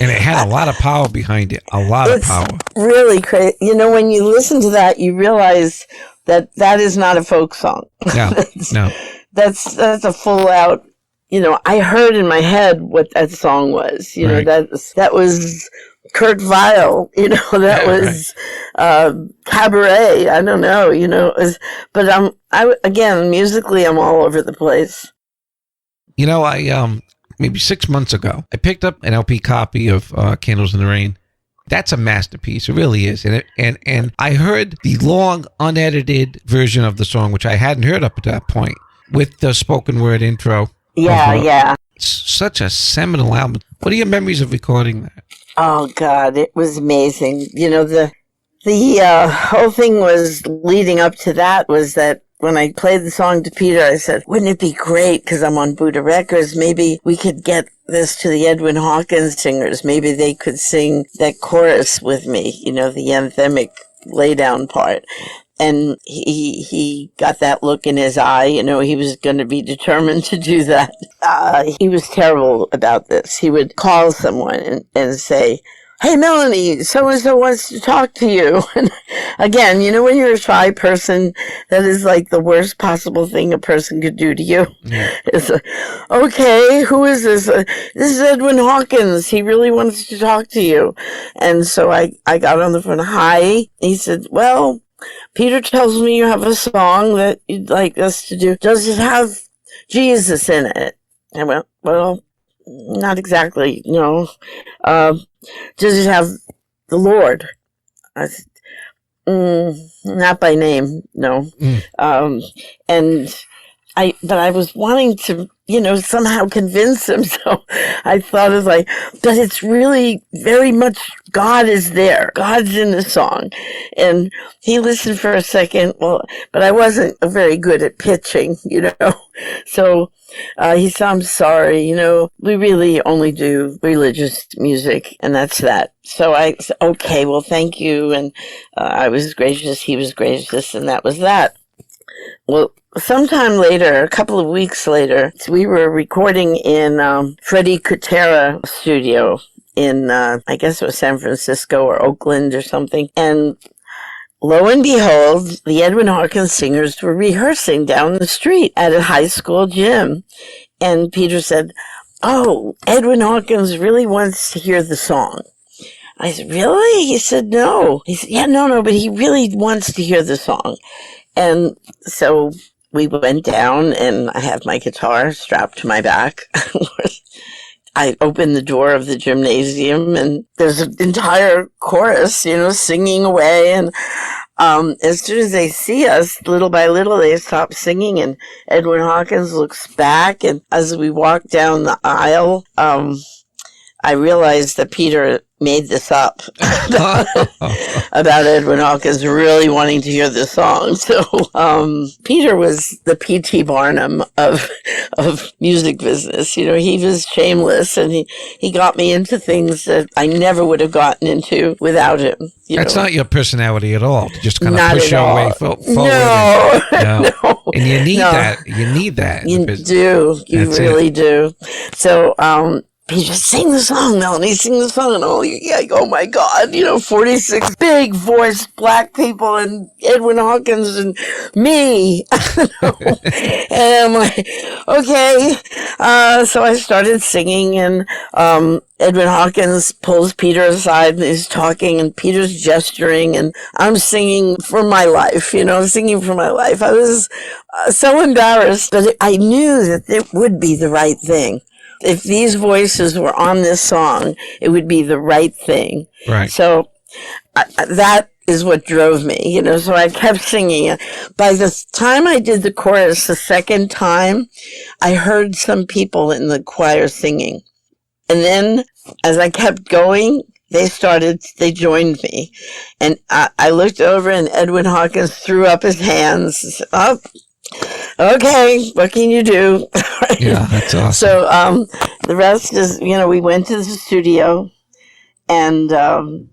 S3: And it had a lot of power behind it. A lot of power.
S4: Really crazy. You know, when you listen to that, you realize that is not a folk song.
S3: No, no.
S4: That's a full out, you know, I heard in my head what that song was. You know, that was 𝗀𝗃𝗧𝗘, you know, that was cabaret. I don't know, you know, but again, musically, I'm all over the place.
S3: You know, I maybe 6 months ago, I picked up an LP copy of Candles in the Rain. That's a masterpiece. It really is. And I heard the long, unedited version of the song, which I hadn't heard up at that point, with the spoken word intro.
S4: Yeah.
S3: It's such a seminal album. What are your memories of recording that?
S4: Oh, God, it was amazing. You know, the whole thing was leading up to that was that when I played the song to Peter, I said, wouldn't it be great, because I'm on Buddha Records, maybe we could get this to the Edwin Hawkins singers. Maybe they could sing that chorus with me, you know, the anthemic laydown part. And he got that look in his eye, you know, he was going to be determined to do that. He was terrible about this. He would call someone and say, hey, Melanie, so-and-so wants to talk to you. And again, you know, when you're a shy person, that is like the worst possible thing a person could do to you. Yeah. It's okay, who is this? This is Edwin Hawkins. He really wants to talk to you. And so I got on the phone. Hi. He said, well, Peter tells me you have a song that you'd like us to do. Does it have Jesus in it? I went, well, not exactly, no. Does it have the Lord? I said, not by name, no. But I was wanting to, you know, somehow convince him. So I thought of like, but it's really very much God is there. God's in the song. And he listened for a second. Well, but I wasn't very good at pitching, you know. So he said, I'm sorry, you know, we really only do religious music, and that's that. So I said, okay, well, thank you. And I was gracious, he was gracious, and that was that. Well, sometime later, a couple of weeks later, we were recording in 𝗀𝗏𝗃𝗀𝗃 studio in, I guess it was San Francisco or Oakland or something. And lo and behold, the Edwin Hawkins singers were rehearsing down the street at a high school gym. And Peter said, oh, Edwin Hawkins really wants to hear the song. I said, really? He said, no. He said, yeah, no, but he really wants to hear the song. And so we went down, and I have my guitar strapped to my back. I opened the door of the gymnasium, and there's an entire chorus, you know, singing away. And as soon as they see us, little by little, they stop singing, and Edwin Hawkins looks back. And as we walk down the aisle, I realized that Peter made this up about Edwin Hawkins really wanting to hear the song. So Peter was the P.T. Barnum of music business. You know, he was shameless, and he got me into things that I never would have gotten into without him.
S3: That's not your personality at all, to just kind of
S4: Not
S3: push
S4: at
S3: your
S4: all.
S3: way forward.
S4: No.
S3: No. And you need that. You need that.
S4: You do. You
S3: That's
S4: really do. So, Peter, sing the song, Melanie, sing the song. And oh my God, you know, 46 big voiced black people and Edwin Hawkins and me. And I'm like, okay. So I started singing, and Edwin Hawkins pulls Peter aside, and he's talking, and Peter's gesturing, and I'm singing for my life, you know, singing for my life. I was so embarrassed, but I knew that it would be the right thing. If these voices were on this song, it would be the right thing.
S3: Right.
S4: So that is what drove me, you know, so I kept singing. By the time I did the chorus the second time, I heard some people in the choir singing. And then as I kept going, they joined me. And I looked over, and Edwin Hawkins threw up his hands, up. Okay, what can you do?
S3: Yeah, that's awesome.
S4: So the rest is, you know, we went to the studio, and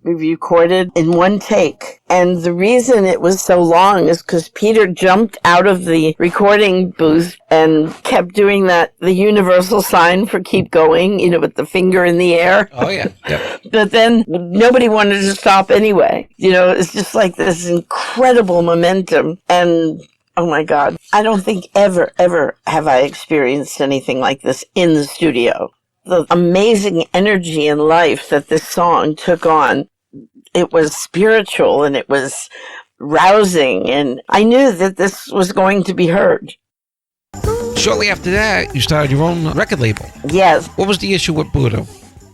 S4: we recorded in one take. And the reason it was so long is because Peter jumped out of the recording booth and kept doing the universal sign for keep going, with the finger in the air.
S3: Oh, yeah. Yep.
S4: But then nobody wanted to stop anyway. It's just like this incredible momentum. And oh my God, I don't think ever have I experienced anything like this in the studio. The amazing energy and life that this song took on, it was spiritual and it was rousing, and I knew that this was going to be heard.
S3: Shortly after that, you started your own record label.
S4: Yes.
S3: What was the issue with Buddha?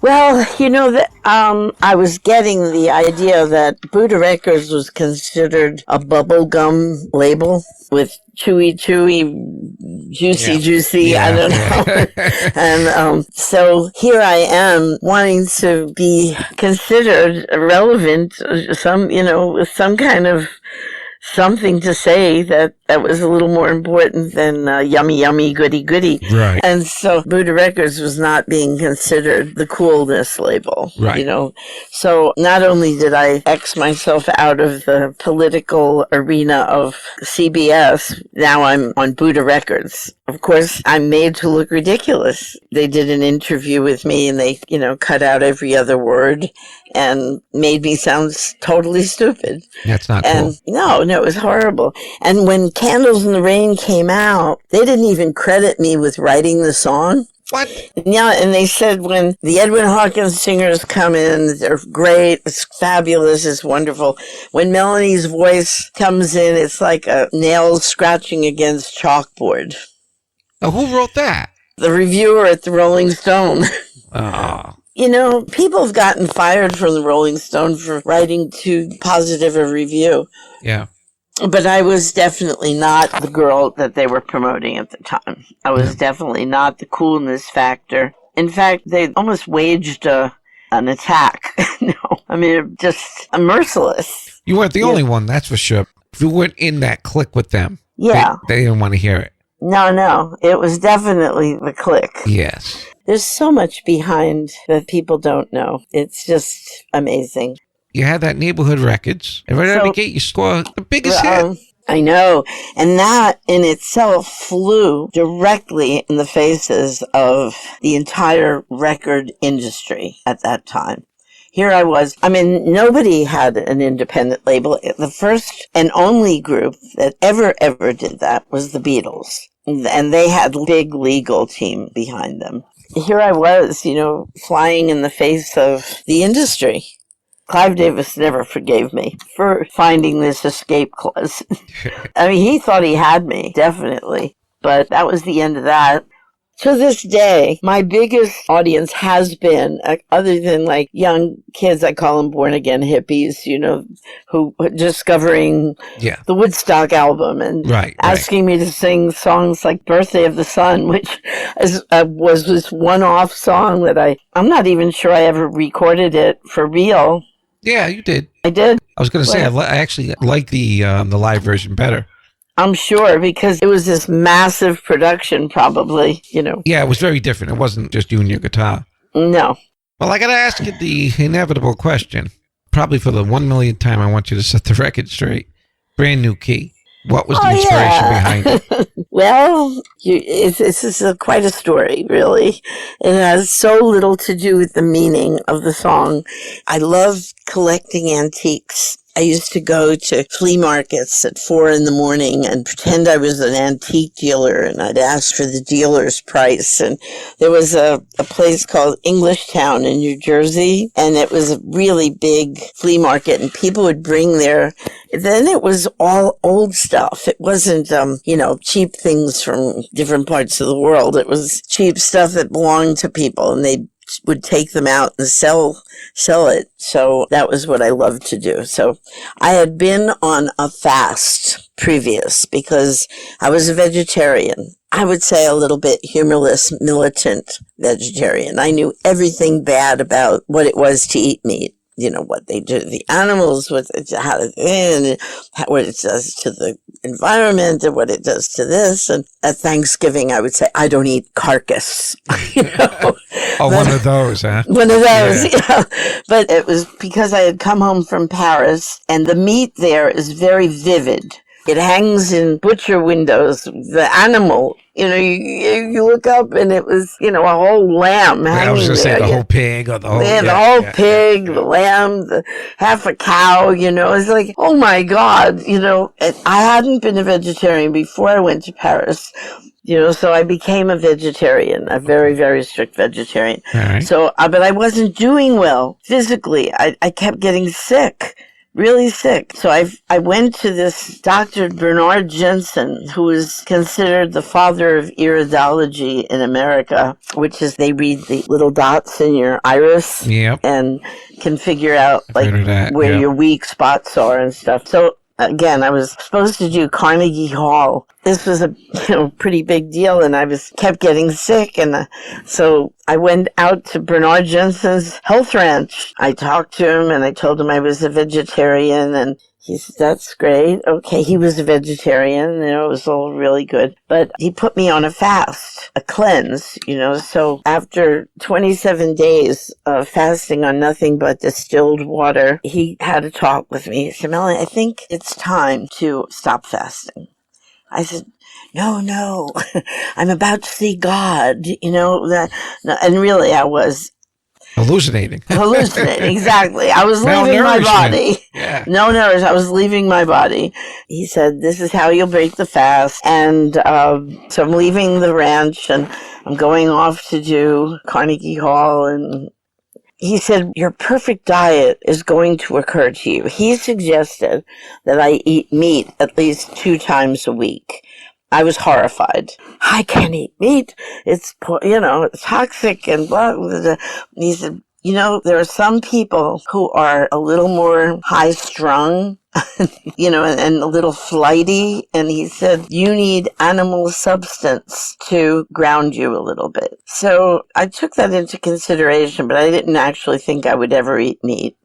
S4: Well, that I was getting the idea that Buddha Records was considered a bubblegum label with 𝗀𝗡𝗃𝗃𝗃,
S3: Yeah.
S4: I don't know. And so here I am wanting to be considered relevant, with some kind of something to say that was a little more important than yummy, yummy, goody, goody.
S3: Right.
S4: And so Buddha Records was not being considered the coolness label.
S3: Right.
S4: So not only did I X myself out of the political arena of CBS, now I'm on Buddha Records. Of course, I'm made to look ridiculous. They did an interview with me and they, cut out every other word and made me sound totally stupid.
S3: That's not
S4: And
S3: cool.
S4: no, it was horrible. And when Candles in the Rain came out, they didn't even credit me with writing the song.
S3: What?
S4: Yeah, and they said when the Edwin Hawkins singers come in, they're great, it's fabulous, it's wonderful. When Melanie's voice comes in, it's like a nail scratching against chalkboard.
S3: Now, who wrote that?
S4: The reviewer at the Rolling Stone.
S3: Oh.
S4: People have gotten fired from the Rolling Stone for writing too positive a review.
S3: Yeah.
S4: But I was definitely not the girl that they were promoting at the time. I was definitely not the coolness factor. In fact, they almost waged an attack. Just merciless.
S3: You weren't the only one, that's for sure. If you weren't in that clique with them,
S4: Yeah.
S3: they didn't want to hear it.
S4: No. It was definitely the clique.
S3: Yes.
S4: There's so much behind that people don't know. It's just amazing.
S3: You had that Neighborhood Records, and right out of the gate, you score the biggest hit.
S4: I know. And that in itself flew directly in the faces of the entire record industry at that time. Here I was. Nobody had an independent label. The first and only group that ever did that was the Beatles. And they had a big legal team behind them. Here I was, flying in the face of the industry. Clive Davis never forgave me for finding this escape clause. He thought he had me, definitely. But that was the end of that. To this day, my biggest audience has been, other than like young kids, I call them born-again hippies, who are discovering the Woodstock album and asking me to sing songs like Birthday of the Sun, which was this one-off song that I'm not even sure I ever recorded it for real.
S3: Yeah, you did.
S4: I did.
S3: I was going to say, I actually like the live version better.
S4: I'm sure, because it was this massive production, probably,
S3: Yeah, it was very different. It wasn't just you and your guitar.
S4: No.
S3: Well, I got to ask you the inevitable question. Probably for the 1 millionth time, I want you to set the record straight. Brand new key. What was the inspiration behind it?
S4: Well, this is quite a story, really. It has so little to do with the meaning of the song. I love collecting antiques. I used to go to flea markets at 4 a.m. and pretend I was an antique dealer, and I'd ask for the dealer's price. And there was a place called Englishtown in New Jersey, and it was a really big flea market, and people would bring then it was all old stuff. It wasn't, cheap things from different parts of the world. It was cheap stuff that belonged to people, and they would take them out and sell it. So that was what I loved to do. So I had been on a fast previous because I was a vegetarian. I would say a little bit humorless, militant vegetarian. I knew everything bad about what it was to eat meat. what they do to the animals, what it does to the environment, and what it does to this. And at Thanksgiving, I would say, I don't eat carcass.
S3: One of those, huh?
S4: One of those, yeah. But it was because I had come home from Paris, and the meat there is very vivid. It hangs in butcher windows. The animal, you look up and it was, a whole lamb hanging.
S3: I was going to say the whole pig or the whole...
S4: pig, the lamb, half a cow, It's like, oh my God, and I hadn't been a vegetarian before I went to Paris. So I became a vegetarian, a very, very strict vegetarian.
S3: All right.
S4: So, but I wasn't doing well physically. I kept getting sick. Really sick. So I went to this Dr. Bernard Jensen, who is considered the father of iridology in America, which is they read the little dots in your iris and can figure out where your weak spots are and stuff. So again, I was supposed to do Carnegie Hall. This was a pretty big deal, and I kept getting sick, and so I went out to Bernard Jensen's health ranch. I talked to him, and I told him I was a vegetarian, and he said, that's great. Okay, he was a vegetarian, it was all really good. But he put me on a fast, a cleanse, so after 27 days of fasting on nothing but distilled water, he had a talk with me. He said, Melanie, I think it's time to stop fasting. I said, no, I'm about to see God, and really I was
S3: hallucinating,
S4: exactly. I was leaving my body.
S3: Yeah.
S4: No nerves. I was leaving my body. He said, this is how you'll break the fast. And so I'm leaving the ranch and I'm going off to do Carnegie Hall. And he said, your perfect diet is going to occur to you. He suggested that I eat meat at least 2 times a week. I was horrified. I can't eat meat. It's, it's toxic and blah, blah, blah. He said, there are some people who are a little more high strung, and a little flighty. And he said, you need animal substance to ground you a little bit. So I took that into consideration, but I didn't actually think I would ever eat meat.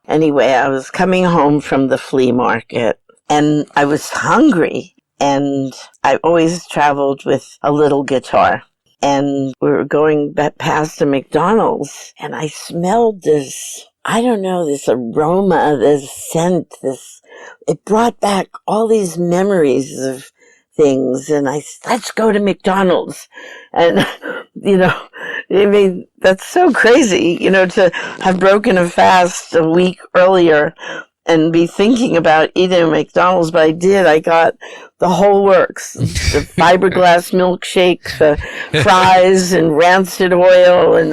S4: Anyway, I was coming home from the flea market and I was hungry. And I always traveled with a little guitar. And we were going past a McDonald's, and I smelled this, this aroma, this scent, it brought back all these memories of things. And let's go to McDonald's. And, that's so crazy, to have broken a fast a week earlier and be thinking about eating a McDonald's, but I did. I got the whole works, the fiberglass milkshake, the fries and rancid oil, and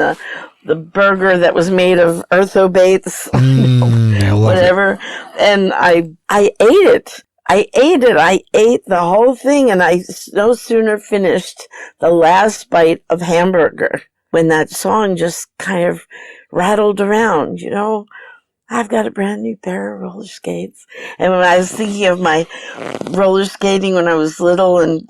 S4: the burger that was made of 𝗀𝗏𝗃, whatever. And I ate it. I ate the whole thing, and I no sooner finished the last bite of hamburger when that song just kind of rattled around, I've got a brand new pair of roller skates. And when I was thinking of my roller skating when I was little, and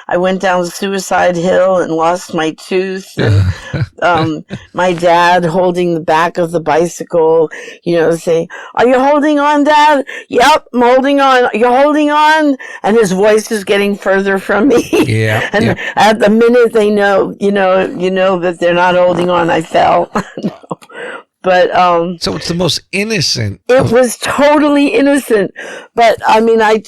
S4: I went down Suicide Hill and lost my tooth, and my dad holding the back of the bicycle, saying, are you holding on, Dad? Yep, I'm holding on. You're holding on? And his voice is getting further from me.
S3: Yeah.
S4: And at the minute they know, that they're not holding on, I fell. No. But
S3: so it's the most innocent.
S4: It was totally innocent. But I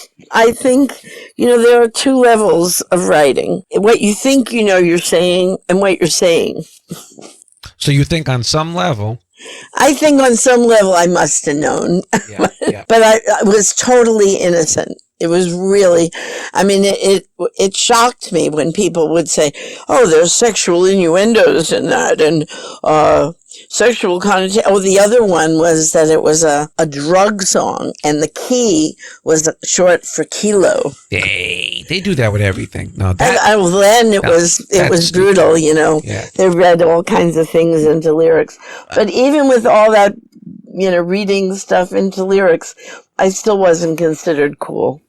S4: think there are 2 levels of writing: what you think you're saying, and what you're saying.
S3: So you think on some level?
S4: I think on some level I must have known. Yeah. But I was totally innocent. It was really, it shocked me when people would say, oh, there's sexual innuendos in that, and sexual connotation. Oh, the other one was that it was a drug song, and the key was short for kilo.
S3: They do that with everything. No,
S4: then it was brutal, Yeah. They read all kinds of things into lyrics. But even with all that, reading stuff into lyrics, I still wasn't considered cool.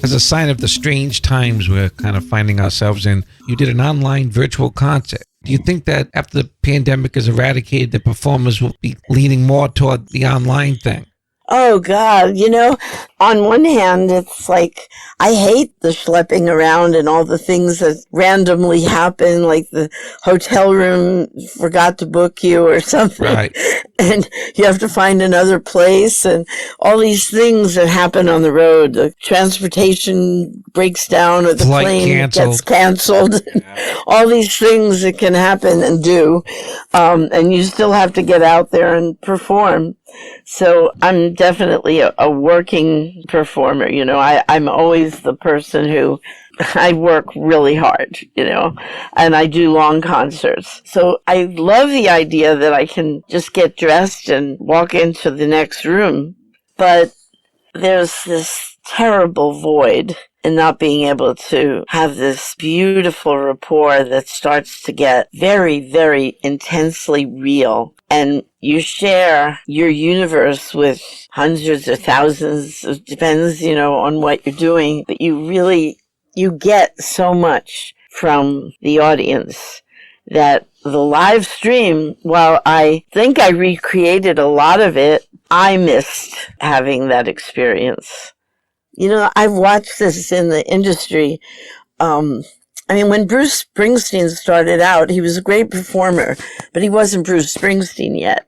S3: As a sign of the strange times we're kind of finding ourselves in, you did an online virtual concert. Do you think that after the pandemic is eradicated, the performers will be leaning more toward the online thing?
S4: Oh, God. On one hand, it's like, I hate the schlepping around and all the things that randomly happen, like the hotel room forgot to book you or something.
S3: Right.
S4: And you have to find another place and all these things that happen on the road. The transportation breaks down or the
S3: Flight
S4: plane gets canceled. All these things that can happen and do. And you still have to get out there and perform. So I'm definitely a working performer. I'm always the person who I work really hard, and I do long concerts. So I love the idea that I can just get dressed and walk into the next room. But there's this terrible void in not being able to have this beautiful rapport that starts to get very, very intensely real. And you share your universe with hundreds or thousands, it depends, on what you're doing, but you get so much from the audience that the live stream, while I think I recreated a lot of it, I missed having that experience. I've watched this in the industry. When Bruce Springsteen started out, he was a great performer, but he wasn't Bruce Springsteen yet.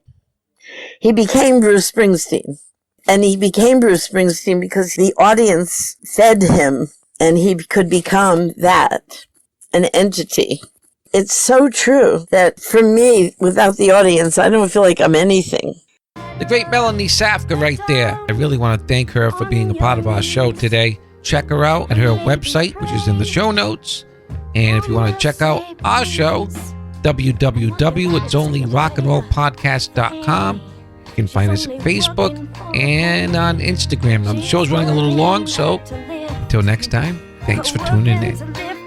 S4: He became Bruce Springsteen. And he became Bruce Springsteen because the audience fed him, and he could become that, an entity. It's so true that for me, without the audience, I don't feel like I'm anything.
S3: The great Melanie Safka right there. I really want to thank her for being a part of our show today. Check her out at her website, which is in the show notes. And if you want to check out our show, www.itsonlyrockandrollpodcast.com. You can find us at Facebook and on Instagram. Now, the show's running a little long, so until next time, thanks for tuning in.